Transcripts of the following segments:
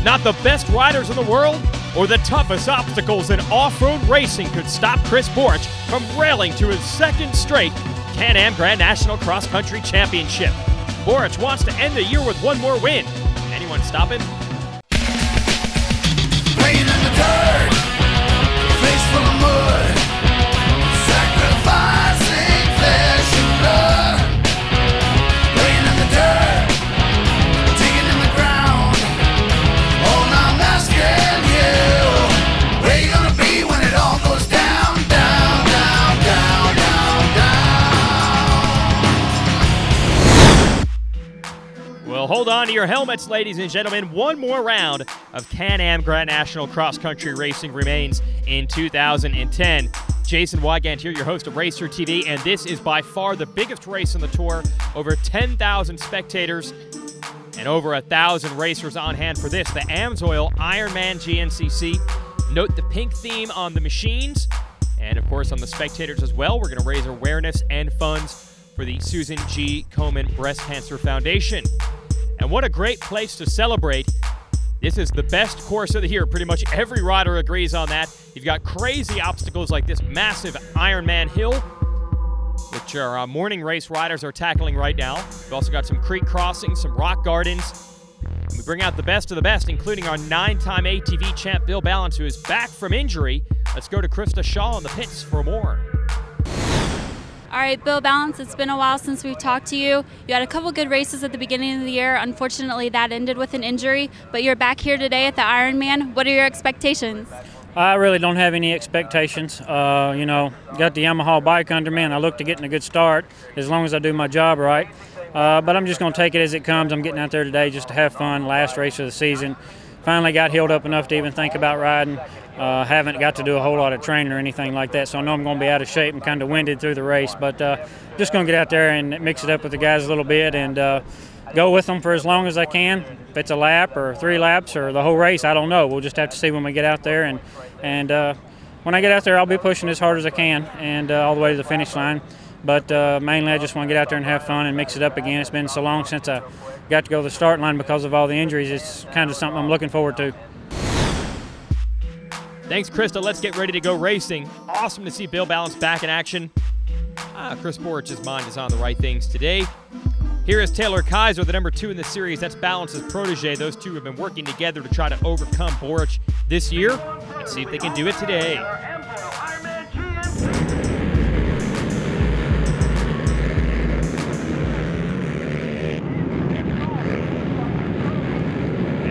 Not the best riders in the world or the toughest obstacles in off-road racing could stop Chris Borch from railing to his second straight Can-Am Grand National Cross Country Championship. Borch wants to end the year with one more win. Anyone stop him? Playing in the dirt, face full of mud, sacrificing flesh and blood. Playing in the dirt, digging in the ground. All I'm asking you, where you gonna be when it all goes down, down, down, down, down, down? Well, hold on to your helmets, ladies and gentlemen. One more round of Can-Am Grand National Cross Country Racing remains in 2010. Jason Wygant here, your host of Racer TV, and this is by far the biggest race on the tour. Over 10,000 spectators and over 1,000 racers on hand for this, the Amsoil Ironman GNCC. Note the pink theme on the machines, and of course on the spectators as well. We're going to raise awareness and funds for the Susan G. Komen Breast Cancer Foundation. And what a great place to celebrate. This is the best course of the year. Pretty much every rider agrees on that. You've got crazy obstacles like this massive Ironman hill, which our morning race riders are tackling right now. We've also got some creek crossings, some rock gardens. And we bring out the best of the best, including our 9-time ATV champ Bill Balance, who is back from injury. Let's go to Krista Shaw in the pits for more. All right, Bill Balance, it's been a while since we've talked to you. You had a couple good races at the beginning of the year. Unfortunately, that ended with an injury, but you're back here today at the Ironman. What are your expectations? I really don't have any expectations. You know, got the Yamaha bike under me, and I look to getting a good start as long as I do my job right. But I'm just going to take it as it comes. I'm getting out there today just to have fun. Last race of the season. Finally got healed up enough to even think about riding. Haven't got to do a whole lot of training or anything like that, so I know I'm going to be out of shape and kind of winded through the race. But just going to get out there and mix it up with the guys a little bit and go with them for as long as I can. If it's a lap or 3 laps or the whole race, I don't know. We'll just have to see when we get out there. And when I get out there, I'll be pushing as hard as I can and all the way to the finish line. But mainly I just want to get out there and have fun and mix it up again. It's been so long since I got to go to the start line because of all the injuries. It's kind of something I'm looking forward to. Thanks, Krista. Let's get ready to go racing. Awesome to see Bill Balance back in action. Chris Borch's mind is on the right things today. Here is Taylor Kaiser, the number 2 in the series. That's Balance's protege. Those two have been working together to try to overcome Borch this year. Let's see if they can do it today.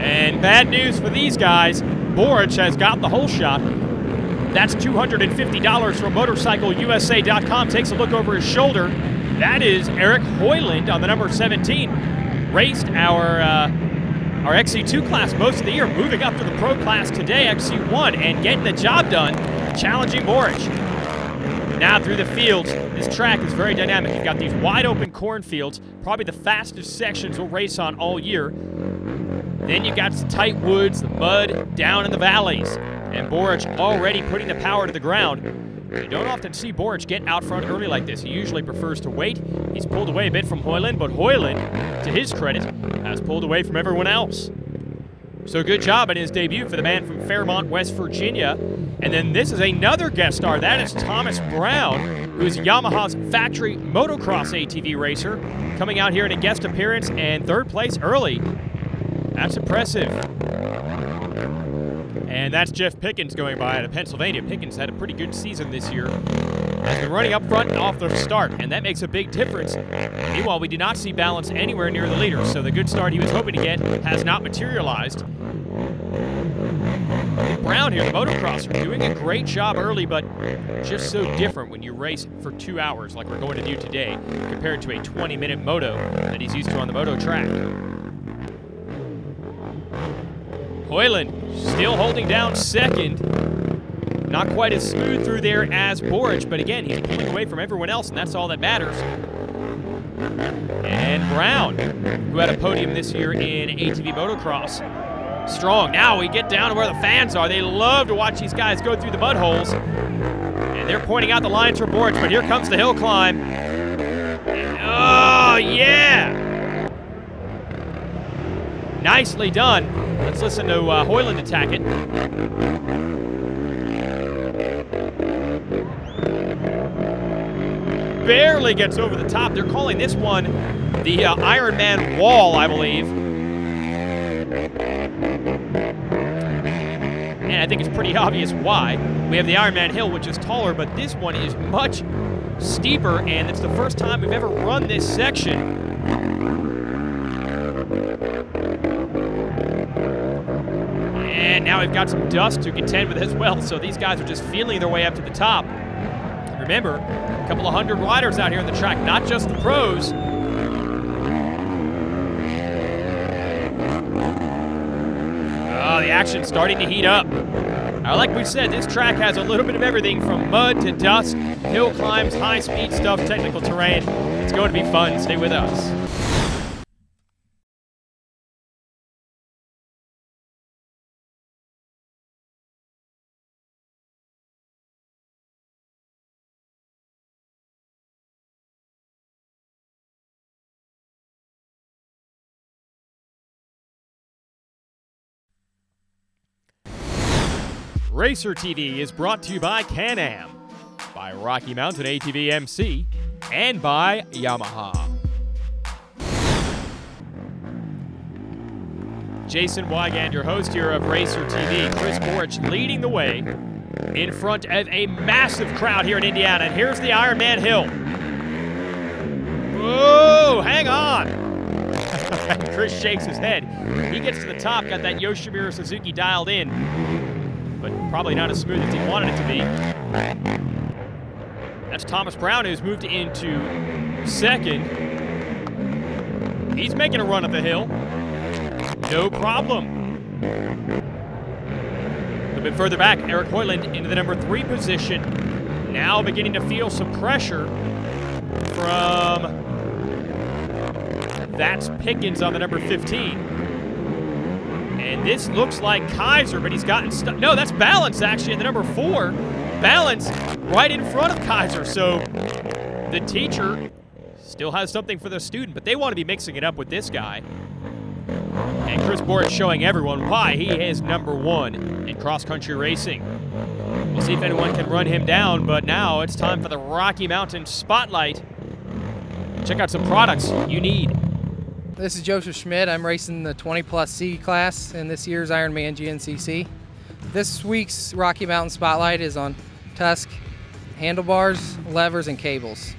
And bad news for these guys. Borch has got the whole shot. That's $250 from MotorcycleUSA.com. Takes a look over his shoulder. That is Eric Hoyland on the number 17. Raced our XC2 class most of the year, moving up to the pro class today, XC1, and getting the job done, challenging Borch. Now through the fields, this track is very dynamic. You've got these wide open cornfields, probably the fastest sections we'll race on all year. Then you've got some tight woods, the mud down in the valleys. And Borch already putting the power to the ground. You don't often see Borch get out front early like this. He usually prefers to wait. He's pulled away a bit from Hoyland, but Hoyland, to his credit, has pulled away from everyone else. So good job in his debut for the man from Fairmont, West Virginia. And then this is another guest star. That is Thomas Brown, who is Yamaha's factory motocross ATV racer, coming out here in a guest appearance and 3rd place early. That's impressive. And that's Jeff Pickens going by out of Pennsylvania. Pickens had a pretty good season this year. Has been running up front off the start, and that makes a big difference. Meanwhile, we did not see Balance anywhere near the leader, so the good start he was hoping to get has not materialized. Brown here, the motocrosser, doing a great job early, but just so different when you race for 2 hours like we're going to do today compared to a 20-minute moto that he's used to on the moto track. Hoyland still holding down 2nd. Not quite as smooth through there as Borch, but again, he's pulling away from everyone else, and that's all that matters. And Brown, who had a podium this year in ATV motocross. Strong. Now we get down to where the fans are. They love to watch these guys go through the mud holes. And they're pointing out the lines for Borch, but here comes the hill climb. Oh, yeah! Nicely done. Let's listen to Hoyland attack it. Barely gets over the top. They're calling this one the Ironman wall, I believe. And I think it's pretty obvious why. We have the Ironman hill, which is taller, but this one is much steeper, and it's the first time we've ever run this section. And now we've got some dust to contend with as well, so these guys are just feeling their way up to the top. Remember, a couple of hundred riders out here on the track, not just the pros. Oh, the action's starting to heat up. Like we said, this track has a little bit of everything from mud to dust, hill climbs, high-speed stuff, technical terrain. It's going to be fun. Stay with us. Racer TV is brought to you by Can-Am, by Rocky Mountain ATV MC, and by Yamaha. Jason Wygand, your host here of Racer TV. Chris Borich leading the way in front of a massive crowd here in Indiana. And here's the Ironman hill. Whoa, hang on. Chris shakes his head. He gets to the top, got that Yoshimura Suzuki dialed in, but probably not as smooth as he wanted it to be. That's Thomas Brown, who's moved into second. He's making a run up the hill. No problem. A little bit further back, Eric Hoyland into the number 3 position. Now beginning to feel some pressure from, that's Pickens on the number 15. And this looks like Kaiser, but he's gotten stuck. No, that's Balance actually in the number 4. Balance right in front of Kaiser. So the teacher still has something for the student, but they want to be mixing it up with this guy. And Chris Borich showing everyone why he is number 1 in cross-country racing. We'll see if anyone can run him down, but now it's time for the Rocky Mountain Spotlight. Check out some products you need. This is Joseph Schmidt. I'm racing the 20+ C class in this year's Ironman GNCC. This week's Rocky Mountain Spotlight is on Tusk handlebars, levers, and cables.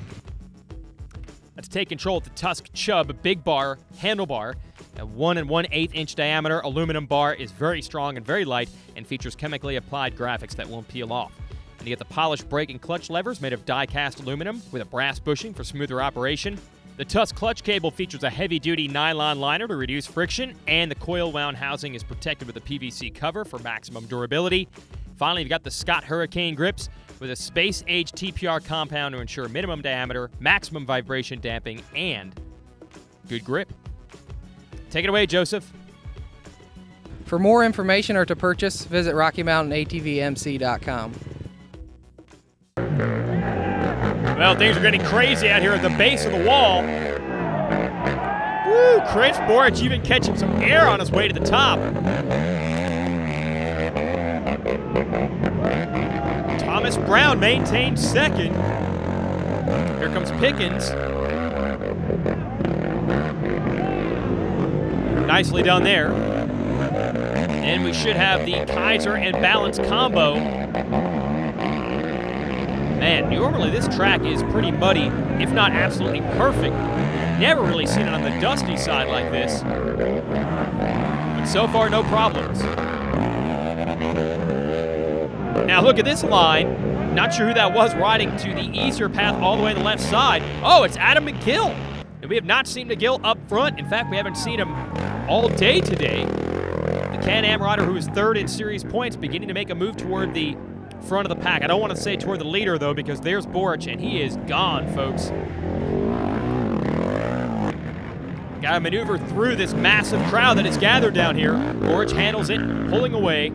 Let's take control of the Tusk Chubb Big Bar handlebar. A 1 1/8 inch diameter aluminum bar is very strong and very light and features chemically applied graphics that won't peel off. And you get the polished brake and clutch levers made of die-cast aluminum with a brass bushing for smoother operation. The Tusk clutch cable features a heavy-duty nylon liner to reduce friction, and the coil-wound housing is protected with a PVC cover for maximum durability. Finally, you've got the Scott Hurricane grips with a space-age TPR compound to ensure minimum diameter, maximum vibration damping, and good grip. Take it away, Joseph. For more information or to purchase, visit RockyMountainATVMC.com. Well, things are getting crazy out here at the base of the wall. Woo, Chris Borich even catching some air on his way to the top. Thomas Brown maintains second. Here comes Pickens. Nicely done there. And we should have the Kaiser and Balance combo. Man, normally this track is pretty muddy, if not absolutely perfect. Never really seen it on the dusty side like this. But so far, no problems. Now look at this line. Not sure who that was riding to the easier path all the way to the left side. Oh, it's Adam McGill. And we have not seen McGill up front. In fact, we haven't seen him all day today. The Can-Am rider who is 3rd in series points beginning to make a move toward the front of the pack. I don't want to say toward the leader, though, because there's Borich, and he is gone, folks. Got to maneuver through this massive crowd that is gathered down here. Borich handles it, pulling away.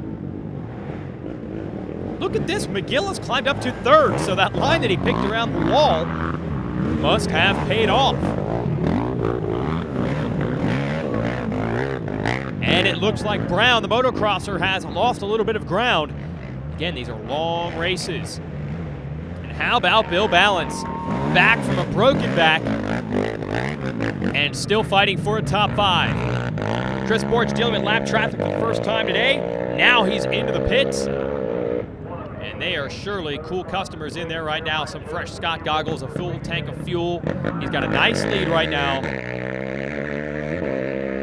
Look at this. McGill has climbed up to 3rd, so that line that he picked around the wall must have paid off. And it looks like Brown, the motocrosser, has lost a little bit of ground. Again, these are long races. And how about Bill Balance? Back from a broken back and still fighting for a top 5. Chris Borch dealing with lap traffic for the first time today. Now he's into the pits. And they are surely cool customers in there right now. Some fresh Scott goggles, a full tank of fuel. He's got a nice lead right now.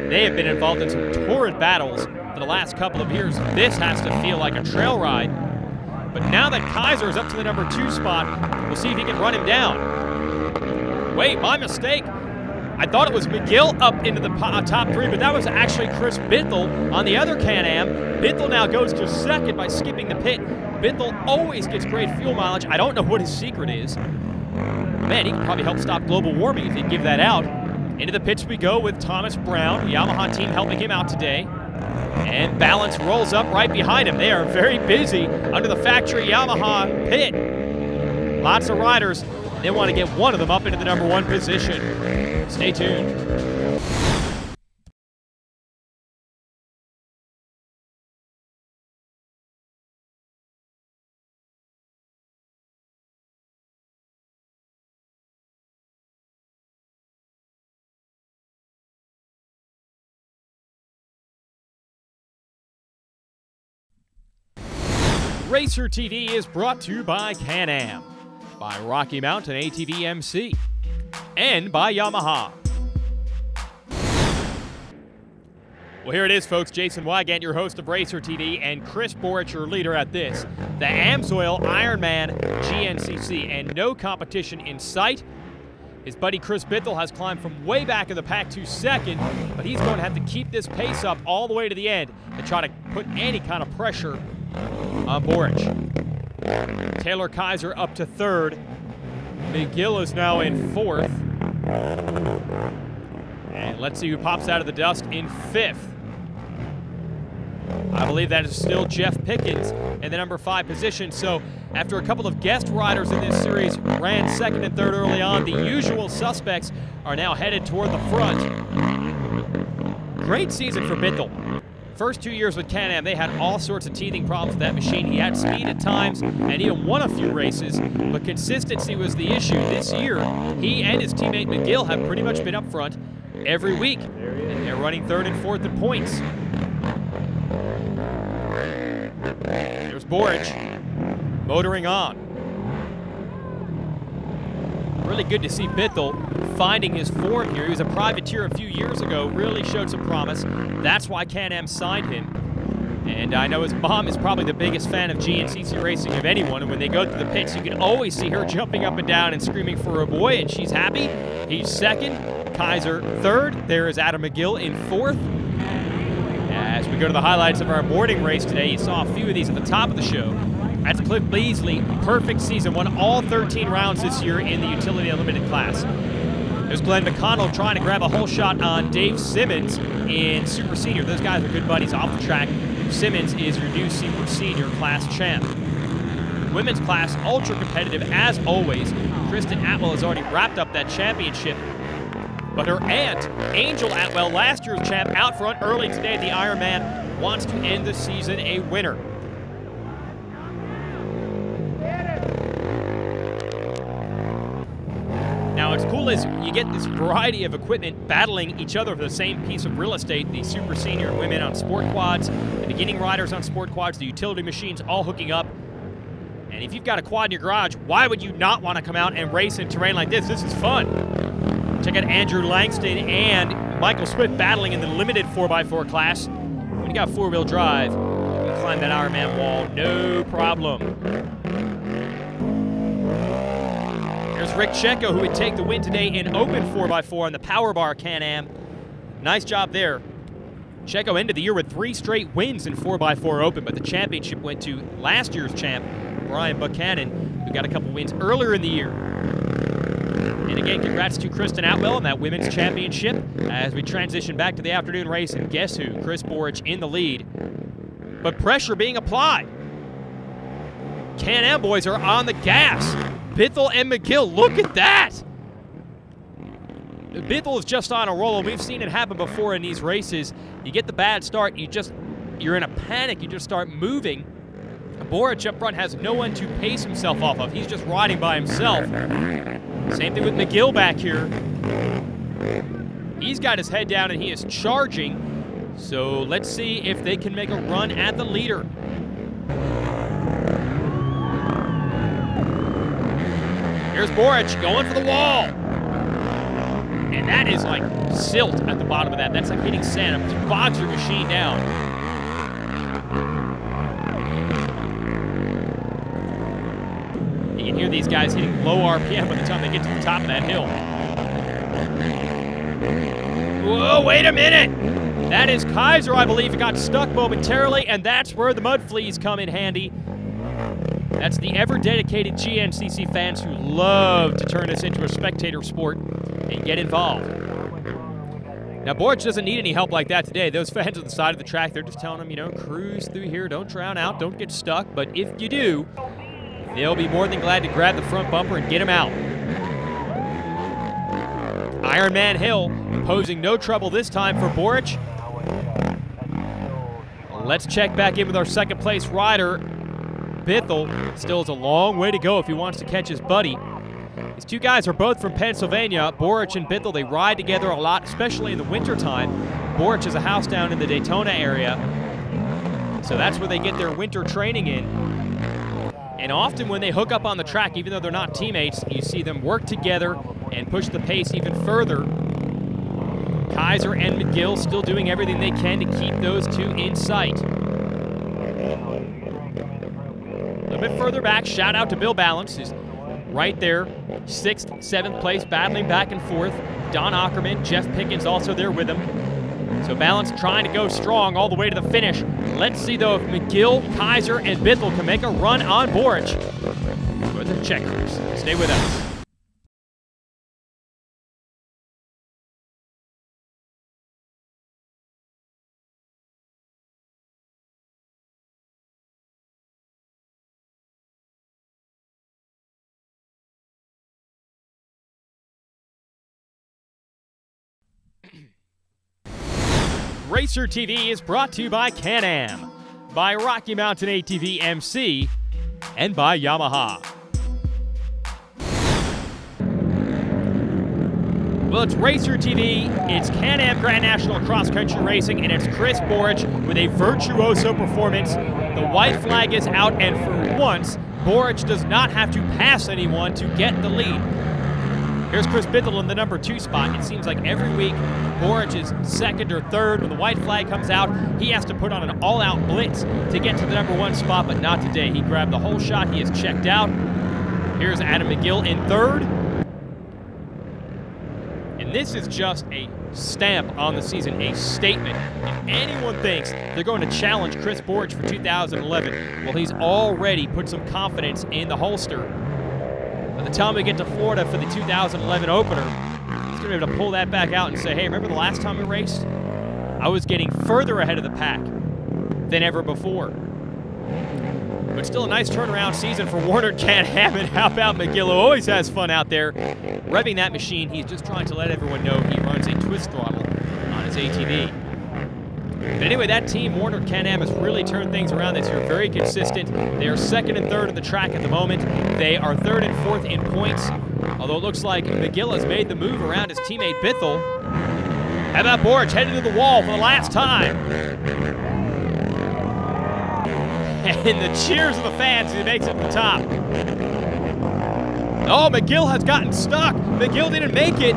They have been involved in some torrid battles for the last couple of years. This has to feel like a trail ride. But now that Kaiser is up to the number 2 spot, we'll see if he can run him down. Wait, my mistake. I thought it was McGill up into the top 3, but that was actually Chris Bithell on the other Can-Am. Bithell now goes to second by skipping the pit. Bithell always gets great fuel mileage. I don't know what his secret is. Man, he can probably help stop global warming if he'd give that out. Into the pits we go with Thomas Brown, the Yamaha team helping him out today. And Balance rolls up right behind him. They are very busy under the factory Yamaha pit. Lots of riders. They want to get one of them up into the number 1 position. Stay tuned. Racer TV is brought to you by Can-Am, by Rocky Mountain ATV MC, and by Yamaha. Well, here it is, folks. Jason Wygant, your host of Racer TV, and Chris Borch, your leader at this. The Amsoil Ironman GNCC, and no competition in sight. His buddy Chris Bithell has climbed from way back in the pack to second, but he's going to have to keep this pace up all the way to the end to try to put any kind of pressure on Borch. Taylor Kaiser up to 3rd. McGill is now in 4th. And let's see who pops out of the dust in 5th. I believe that is still Jeff Pickens in the number 5 position. So after a couple of guest riders in this series ran 2nd and 3rd early on, the usual suspects are now headed toward the front. Great season for Bithell. First 2 years with Can-Am, they had all sorts of teething problems with that machine. He had speed at times and even won a few races, but consistency was the issue. This year, he and his teammate McGill have pretty much been up front every week, and they're running 3rd and 4th in points. There's Borch, motoring on. Really good to see Bithell finding his form here. He was a privateer a few years ago, really showed some promise. That's why Can-Am signed him. And I know his mom is probably the biggest fan of GNCC racing of anyone, and when they go through the pits, you can always see her jumping up and down and screaming for her boy, and she's happy. He's 2nd, Kaiser 3rd. There is Adam McGill in 4th. As we go to the highlights of our morning race today, you saw a few of these at the top of the show. That's Cliff Beasley, perfect season, won all 13 rounds this year in the Utility Unlimited class. There's Glenn McConnell trying to grab a whole shot on Dave Simmons in Super Senior. Those guys are good buddies off the track. Simmons is your new Super Senior class champ. Women's class, ultra competitive as always. Kristen Atwell has already wrapped up that championship. But her aunt, Angel Atwell, last year's champ, out front early today at the Ironman, wants to end the season a winner. Now, what's cool is you get this variety of equipment battling each other for the same piece of real estate. The Super Senior women on sport quads, the beginning riders on sport quads, the utility machines all hooking up. And if you've got a quad in your garage, why would you not want to come out and race in terrain like this? This is fun. Check out Andrew Langston and Michael Swift battling in the limited 4x4 class. When you got 4-wheel drive, you can climb that Ironman wall, no problem. There's Rick Checo, who would take the win today in open 4x4 on the Power Bar Can-Am. Nice job there. Checo ended the year with 3 straight wins in 4x4 open, but the championship went to last year's champ, Brian Buchanan, who got a couple wins earlier in the year. And again, congrats to Kristen Atwell on that women's championship as we transition back to the afternoon race. And guess who? Chris Borch in the lead. But pressure being applied. Can-Am boys are on the gas. Bithell and McGill, look at that. Bithell is just on a roll, and we've seen it happen before in these races. You get the bad start, you're in a panic, you just start moving. Boric up front has no one to pace himself off of. He's just riding by himself. Same thing with McGill back here. He's got his head down and he is charging. So let's see if they can make a run at the leader. Here's Boric going for the wall. And that is like silt at the bottom of that. That's like hitting sand. It just bogs your machine down. You can hear these guys hitting low RPM by the time they get to the top of that hill. Whoa, wait a minute! That is Kaiser, I believe. It got stuck momentarily, and that's where the mud fleas come in handy. That's the ever-dedicated GNCC fans who love to turn this into a spectator sport and get involved. Now, Boric doesn't need any help like that today. Those fans on the side of the track, they're just telling him, you know, cruise through here, don't drown out, don't get stuck. But if you do, they'll be more than glad to grab the front bumper and get him out. Ironman Hill posing no trouble this time for Boric. Let's check back in with our second place rider, Bithell. Still has a long way to go if he wants to catch his buddy. These two guys are both from Pennsylvania. Boric and Bithell, they ride together a lot, especially in the wintertime. Boric has a house down in the Daytona area, so that's where they get their winter training in. And often when they hook up on the track, even though they're not teammates, you see them work together and push the pace even further. Kaiser and McGill still doing everything they can to keep those two in sight. A little bit further back, shout out to Bill Balance, who's right there, 6th, 7th place, battling back and forth. Don Ackerman, Jeff Pickens also there with him. So Balance trying to go strong all the way to the finish. Let's see, though, if McGill, Kaiser, and Bithell can make a run on Boric. For the checkers. Stay with us. Racer TV is brought to you by Can-Am, by Rocky Mountain ATV MC, and by Yamaha. Well, it's Racer TV, it's Can-Am Grand National Cross Country Racing, and it's Chris Boric with a virtuoso performance. The white flag is out, and for once, Boric does not have to pass anyone to get the lead. Here's Chris Bithell in the number 2 spot. It seems like every week, Boric is 2nd or 3rd. When the white flag comes out, he has to put on an all-out blitz to get to the number 1 spot, but not today. He grabbed the whole shot. He is checked out. Here's Adam McGill in 3rd. And this is just a stamp on the season, a statement. If anyone thinks they're going to challenge Chris Boric for 2011, well, he's already put some confidence in the holster. By the time we get to Florida for the 2011 opener, he's going to be able to pull that back out and say, hey, remember the last time we raced? I was getting further ahead of the pack than ever before. But still a nice turnaround season for Warner Can-Am. And how about McGill, who always has fun out there revving that machine. He's just trying to let everyone know he runs a twist throttle on his ATV. But anyway, that team, Warner Can-Am, has really turned things around this year. Very consistent. They are 2nd and 3rd in the track at the moment. They are 3rd and 4th in points. Although it looks like McGill has made the move around his teammate Bithell. How about Boric heading to the wall for the last time? And the cheers of the fans as he makes it to the top. Oh, McGill has gotten stuck. McGill didn't make it.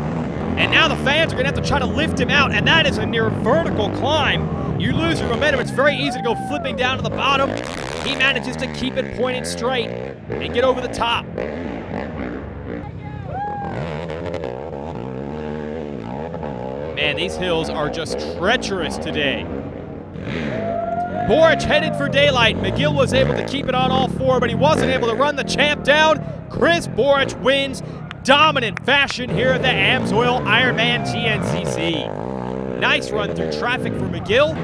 And now the fans are going to have to try to lift him out, and that is a near vertical climb. You lose your momentum. It's very easy to go flipping down to the bottom. He manages to keep it pointed straight and get over the top. Man, these hills are just treacherous today. Boric headed for daylight. McGill was able to keep it on all 4, but he wasn't able to run the champ down. Chris Boric wins. Dominant fashion here at the AMSOIL Ironman GNCC. Nice run through traffic for McGill.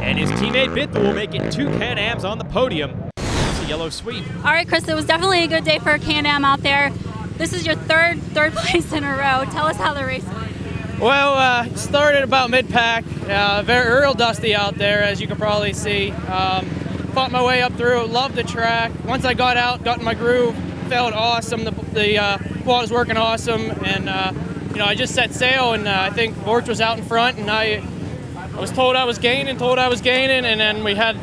And his teammate Bithell will make it 2 Can-Ams on the podium. It's a yellow sweep. All right, Chris, it was definitely a good day for Can-Am out there. This is your third place in a row. Tell us how the race went. Well, started about mid-pack, very real dusty out there, as you can probably see. Fought my way up through, loved the track. Once I got out, got in my groove, felt awesome. The quad was working awesome, and you know, I just set sail, and I think Borch was out in front, and I was told I was gaining, and then we had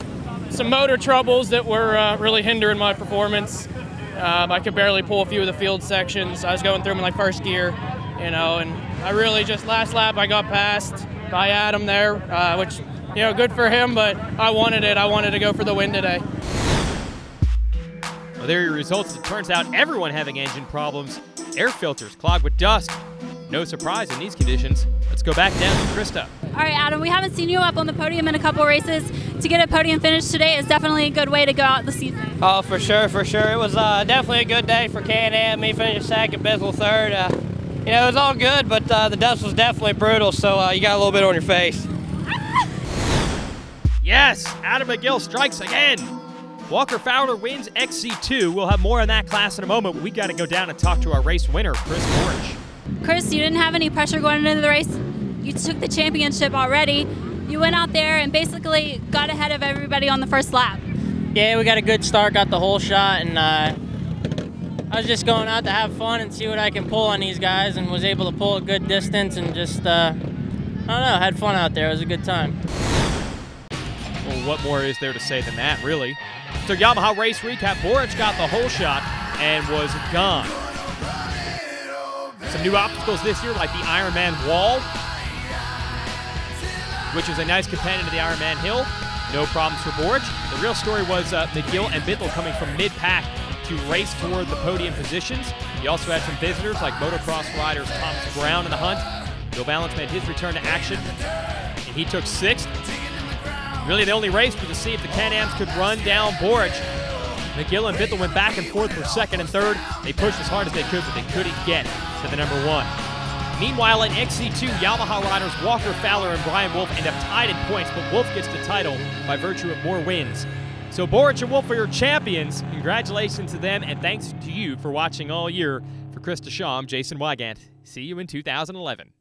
some motor troubles that were really hindering my performance. I could barely pull a few of the field sections. I was going through them in like first gear, you know, and I really just last lap I got passed by Adam there, which, you know, good for him, but I wanted it. I wanted to go for the win today. Well, there are your results. It turns out everyone having engine problems. Air filters clogged with dust. No surprise in these conditions. Let's go back down to Krista. All right, Adam, we haven't seen you up on the podium in a couple races. To get a podium finish today is definitely a good way to go out the season. Oh, for sure, for sure. It was definitely a good day for Can-Am. Me finished second, Bissell third. You know, it was all good, but the dust was definitely brutal, so you got a little bit on your face. Yes, Adam McGill strikes again. Walker Fowler wins XC2. We'll have more on that class in a moment, but we got to go down and talk to our race winner, Chris Borch. Chris, you didn't have any pressure going into the race. You took the championship already. You went out there and basically got ahead of everybody on the first lap. Yeah, we got a good start, got the whole shot, and I was just going out to have fun and see what I can pull on these guys, and was able to pull a good distance and just, I don't know, had fun out there. It was a good time. Well, what more is there to say than that, really? So Yamaha race recap, Borch got the whole shot and was gone. Some new obstacles this year, like the Ironman wall, which is a nice companion to the Ironman hill. No problems for Borch. The real story was McGill and Bittel coming from mid-pack to race toward the podium positions. He also had some visitors like motocross riders Thomas Brown in the hunt. Bill Balance made his return to action, and he took 6th. Really, the only race was to see if the Can-Ams could run down Borch. McGill and Bittel went back and forth for 2nd and 3rd. They pushed as hard as they could, but they couldn't get to the number 1. Meanwhile, in XC2, Yamaha riders Walker Fowler and Brian Wolf end up tied in points, but Wolf gets the title by virtue of more wins. So Borch and Wolf are your champions. Congratulations to them, and thanks to you for watching all year. For Chris Deschamps, I'm Jason Wygant. See you in 2011.